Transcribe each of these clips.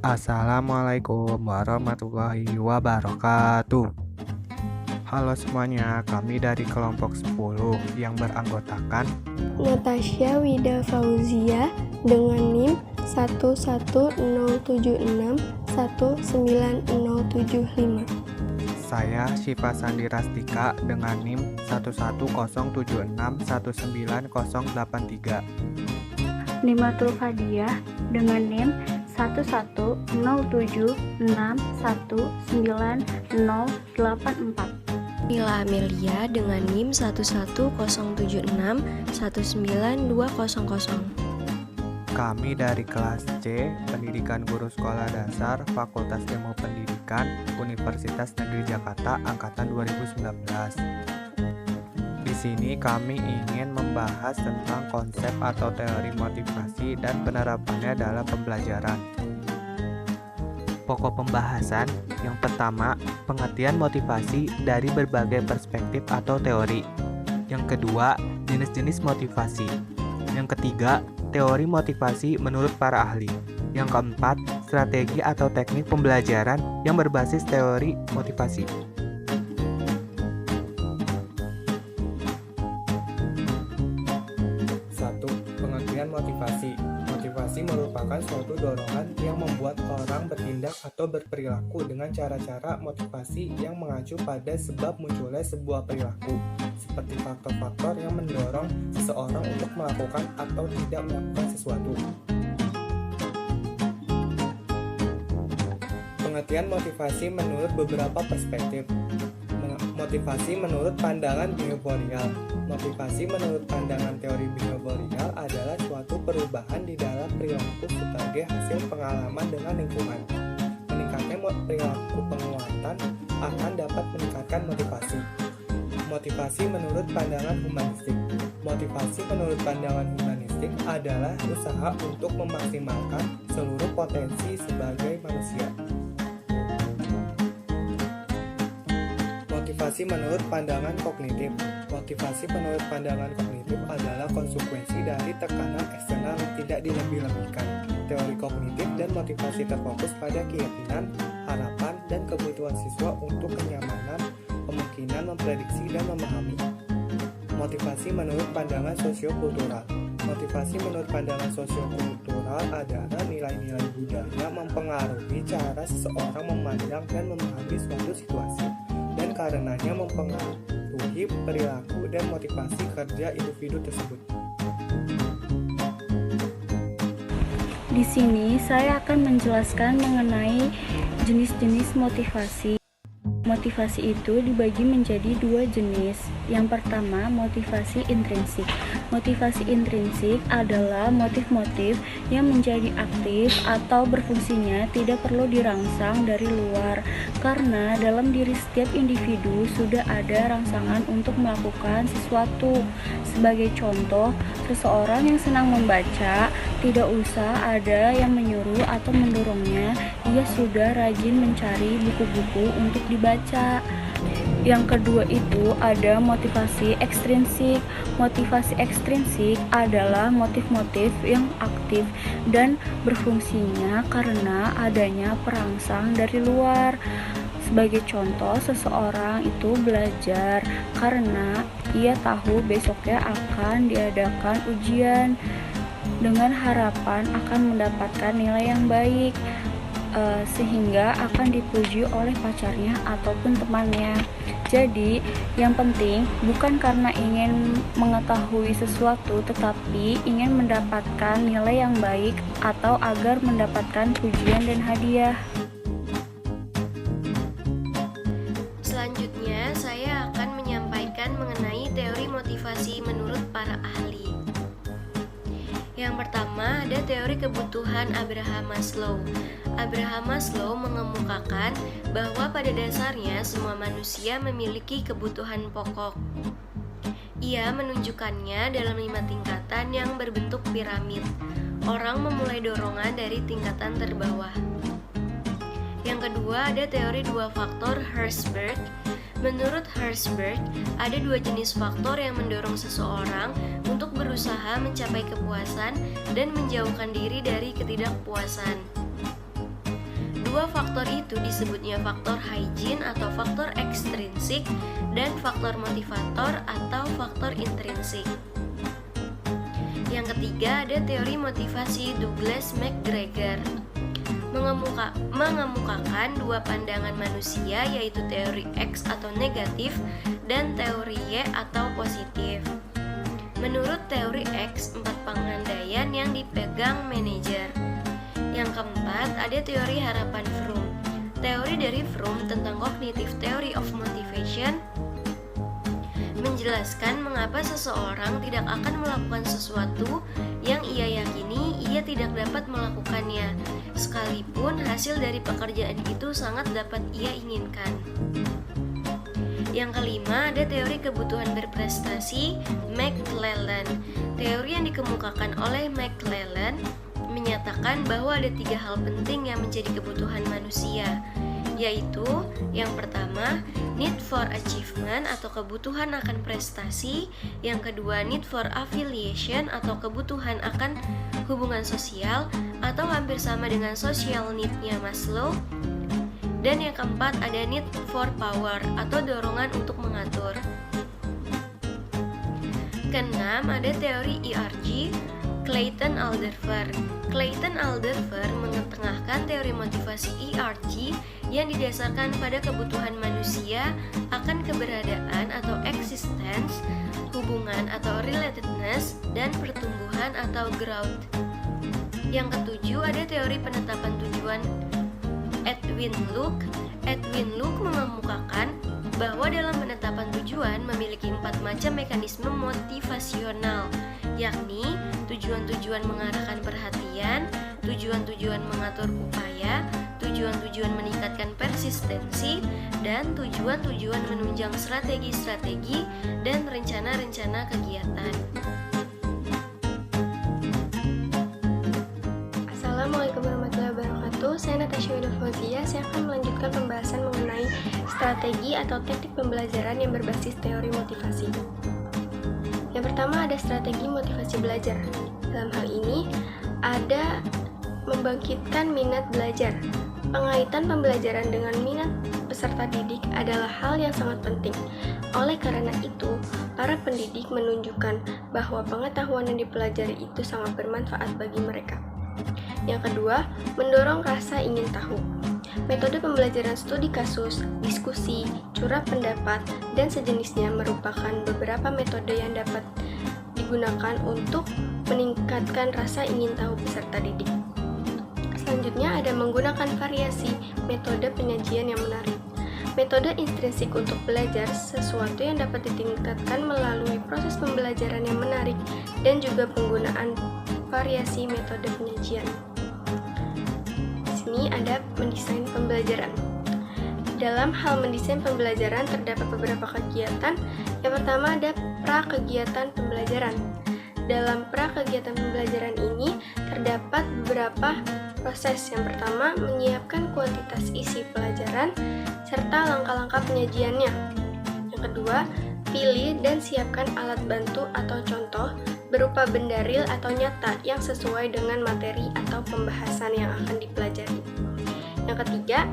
Assalamualaikum warahmatullahi wabarakatuh. Halo semuanya, kami dari kelompok 10 yang beranggotakan Natasha Wida Fauzia dengan NIM 11076190075. saya Syifa Sandi Rastika dengan NIM 11076190083. Nimatul Fadiah dengan NIM 11076190084. Nila Amelia dengan NIM 11076192000. Kami dari kelas C, Pendidikan Guru Sekolah Dasar, Fakultas Ilmu Pendidikan, Universitas Negeri Jakarta, Angkatan 2019. Di sini kami ingin membahas tentang konsep atau teori motivasi dan penerapannya dalam pembelajaran. Pokok pembahasan yang pertama, pengertian motivasi dari berbagai perspektif atau teori. Yang kedua, jenis-jenis motivasi. Yang ketiga, teori motivasi menurut para ahli. Yang keempat, strategi atau teknik pembelajaran yang berbasis teori motivasi. Satu, pengertian motivasi. Motivasi merupakan suatu dorongan yang membuat orang bertindak atau berperilaku dengan cara-cara motivasi yang mengacu pada sebab munculnya sebuah perilaku, seperti faktor-faktor yang mendorong seseorang untuk melakukan atau tidak melakukan sesuatu. Pengertian motivasi menurut beberapa perspektif. Motivasi menurut pandangan behavioral. Motivasi menurut pandangan teori behavioral adalah suatu perubahan di dalam perilaku sebagai hasil pengalaman dengan lingkungan. Meningkatnya perilaku penguatan akan dapat meningkatkan motivasi. Motivasi menurut pandangan humanistik. Motivasi menurut pandangan humanistik adalah usaha untuk memaksimalkan seluruh potensi sebagai manusia. Motivasi menurut pandangan kognitif. Motivasi menurut pandangan kognitif adalah konsekuensi dari tekanan eksternal yang tidak dilebih-lebihkan. Teori kognitif dan motivasi terfokus pada keyakinan, harapan, dan kebutuhan siswa untuk kenyamanan, kemungkinan memprediksi dan memahami. Motivasi menurut pandangan sosiokultural. Motivasi menurut pandangan sosiokultural adalah nilai-nilai budaya mempengaruhi cara seseorang memandang dan memahami suatu situasi, dan karenanya mempengaruhi perilaku dan motivasi kerja individu tersebut. Di sini saya akan menjelaskan mengenai jenis-jenis motivasi. Motivasi itu dibagi menjadi dua jenis. Yang pertama, motivasi intrinsik. Motivasi intrinsik adalah motif-motif yang menjadi aktif atau berfungsinya tidak perlu dirangsang dari luar, karena dalam diri setiap individu sudah ada rangsangan untuk melakukan sesuatu. Sebagai contoh, seseorang yang senang membaca tidak usah ada yang menyuruh atau mendorongnya, ia sudah rajin mencari buku-buku untuk dibaca. Yang kedua itu ada motivasi ekstrinsik. Motivasi ekstrinsik adalah motif-motif yang aktif dan berfungsinya karena adanya perangsang dari luar. Sebagai contoh, seseorang itu belajar karena ia tahu besoknya akan diadakan ujian dengan harapan akan mendapatkan nilai yang baik, sehingga akan dipuji oleh pacarnya ataupun temannya. Jadi, yang penting bukan karena ingin mengetahui sesuatu, tetapi ingin mendapatkan nilai yang baik atau agar mendapatkan pujian dan hadiah. Selanjutnya, saya akan menyampaikan mengenai teori motivasi menurut para ahli. Yang pertama, ada teori kebutuhan Abraham Maslow. Abraham Maslow mengemukakan bahwa pada dasarnya semua manusia memiliki kebutuhan pokok. Ia menunjukkannya dalam 5 tingkatan yang berbentuk piramid. Orang memulai dorongan dari tingkatan terbawah. Yang kedua, ada teori 2 faktor Herzberg. Menurut Herzberg, ada 2 jenis faktor yang mendorong seseorang untuk berusaha mencapai kepuasan dan menjauhkan diri dari ketidakpuasan. Dua faktor itu disebutnya faktor hygiene atau faktor ekstrinsik dan faktor motivator atau faktor intrinsik. Yang ketiga ada teori motivasi Douglas McGregor. Mengemukakan dua pandangan manusia, yaitu teori X atau negatif dan teori Y atau positif. Menurut teori X, 4 pengandaian yang dipegang manajer. Yang keempat, ada teori harapan Froome. Teori dari Froome tentang cognitive theory of motivation menjelaskan mengapa seseorang tidak akan melakukan sesuatu yang ia yakini ia tidak dapat melakukannya, sekalipun hasil dari pekerjaan itu sangat dapat ia inginkan. Yang kelima, ada teori kebutuhan berprestasi McClelland. Teori yang dikemukakan oleh McClelland menyatakan bahwa ada 3 hal penting yang menjadi kebutuhan manusia, yaitu yang pertama, need for achievement atau kebutuhan akan prestasi, yang kedua, need for affiliation atau kebutuhan akan hubungan sosial atau hampir sama dengan social need-nya Maslow, dan yang keempat ada need for power atau dorongan untuk mengatur. Keenam, ada teori ERG Clayton-Alderfer. Clayton-Alderfer mengetengahkan teori motivasi ERG yang didasarkan pada kebutuhan manusia akan keberadaan atau existence, hubungan atau relatedness, dan pertumbuhan atau growth. Yang ketujuh, ada teori penetapan tujuan Edwin Luke. Edwin Luke mengemukakan bahwa dalam penetapan tujuan memiliki 4 macam mekanisme motivasional, yakni tujuan-tujuan mengarahkan perhatian, tujuan-tujuan mengatur upaya, tujuan-tujuan meningkatkan persistensi, dan tujuan-tujuan menunjang strategi-strategi dan rencana-rencana kegiatan. Assalamualaikum warahmatullahi wabarakatuh. Saya Natasha Wida Fauzia. Saya akan melanjutkan pembahasan mengenai strategi atau teknik pembelajaran yang berbasis teori motivasi. Yang pertama ada strategi motivasi belajar. Dalam hal ini ada membangkitkan minat belajar. Pengaitan pembelajaran dengan minat peserta didik adalah hal yang sangat penting. Oleh karena itu, para pendidik menunjukkan bahwa pengetahuan yang dipelajari itu sangat bermanfaat bagi mereka. Yang kedua, mendorong rasa ingin tahu. Metode pembelajaran studi kasus, diskusi, curah pendapat, dan sejenisnya merupakan beberapa metode yang dapat digunakan untuk meningkatkan rasa ingin tahu peserta didik. Selanjutnya ada menggunakan variasi metode penyajian yang menarik. Metode intrinsik untuk belajar sesuatu yang dapat ditingkatkan melalui proses pembelajaran yang menarik dan juga penggunaan variasi metode penyajian. Di sini ada mendesain pembelajaran. Dalam hal mendesain pembelajaran terdapat beberapa kegiatan. Yang pertama ada pra-kegiatan pembelajaran. Dalam pra-kegiatan pembelajaran ini terdapat beberapa proses. Yang pertama, menyiapkan kuantitas isi pelajaran serta langkah-langkah penyajiannya. Yang kedua, pilih dan siapkan alat bantu atau contoh berupa benda real atau nyata yang sesuai dengan materi atau pembahasan yang akan dipelajari. Yang ketiga,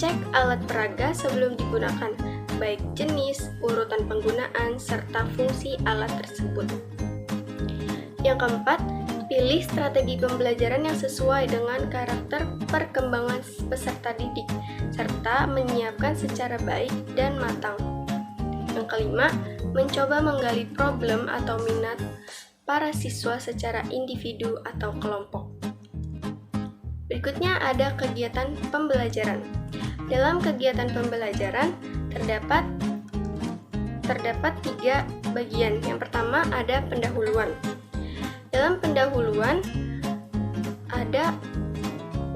cek alat peraga sebelum digunakan, baik jenis, urutan penggunaan, serta fungsi alat tersebut. Yang keempat, pilih strategi pembelajaran yang sesuai dengan karakter perkembangan peserta didik, serta menyiapkan secara baik dan matang. Yang kelima, mencoba menggali problem atau minat para siswa secara individu atau kelompok. Berikutnya ada kegiatan pembelajaran. Dalam kegiatan pembelajaran terdapat 3 bagian. Yang pertama ada pendahuluan. Dalam pendahuluan ada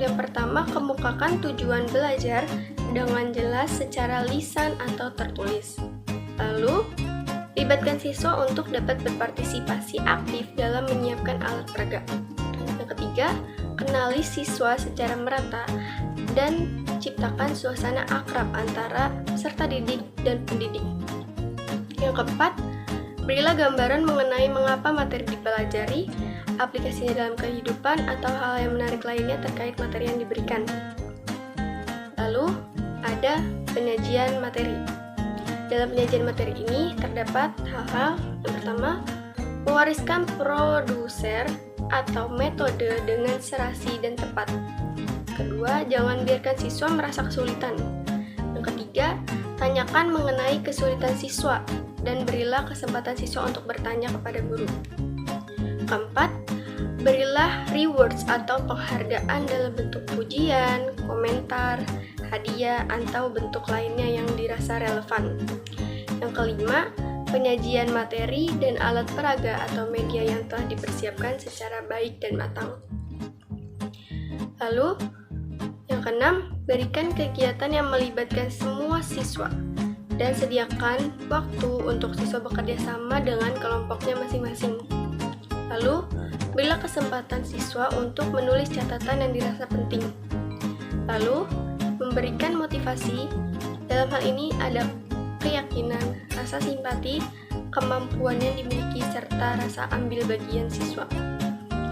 yang pertama, kemukakan tujuan belajar dengan jelas secara lisan atau tertulis. Lalu, libatkan siswa untuk dapat berpartisipasi aktif dalam menyiapkan alat peraga. Yang ketiga, kenali siswa secara merata dan ciptakan suasana akrab antara peserta didik dan pendidik. Yang keempat, berilah gambaran mengenai mengapa materi dipelajari, aplikasinya dalam kehidupan, atau hal yang menarik lainnya terkait materi yang diberikan. penyajian materi. Dalam penyajian materi ini terdapat hal-hal yang pertama, mewariskan produser atau metode dengan serasi dan tepat. Kedua, jangan biarkan siswa merasa kesulitan. Yang ketiga, tanyakan mengenai kesulitan siswa dan berilah kesempatan siswa untuk bertanya kepada guru. Keempat, berilah rewards atau penghargaan dalam bentuk pujian, komentar, hadiah, atau bentuk lainnya yang dirasa relevan. Yang kelima, penyajian materi dan alat peraga atau media yang telah dipersiapkan secara baik dan matang. Lalu, yang keenam, berikan kegiatan yang melibatkan semua siswa dan sediakan waktu untuk siswa bekerja sama dengan kelompoknya masing-masing. Lalu, berilah kesempatan siswa untuk menulis catatan yang dirasa penting. Lalu, memberikan motivasi. Dalam hal ini ada keyakinan, rasa simpati, kemampuan yang dimiliki, serta rasa ambil bagian siswa.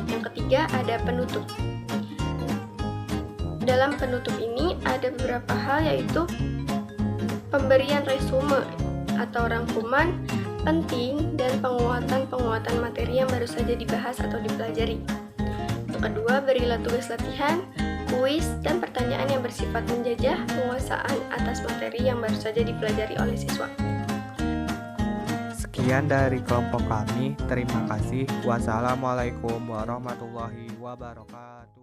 Yang ketiga, ada penutup. Dalam penutup ini ada beberapa hal, yaitu pemberian resume atau rangkuman penting dan penguatan materi yang baru saja dibahas atau dipelajari. Yang kedua, berilah tugas latihan, kuis, dan pertanyaan yang bersifat menjajah penguasaan atas materi yang baru saja dipelajari oleh siswa. Sekian dari kelompok kami. Terima kasih. Wassalamualaikum warahmatullahi wabarakatuh.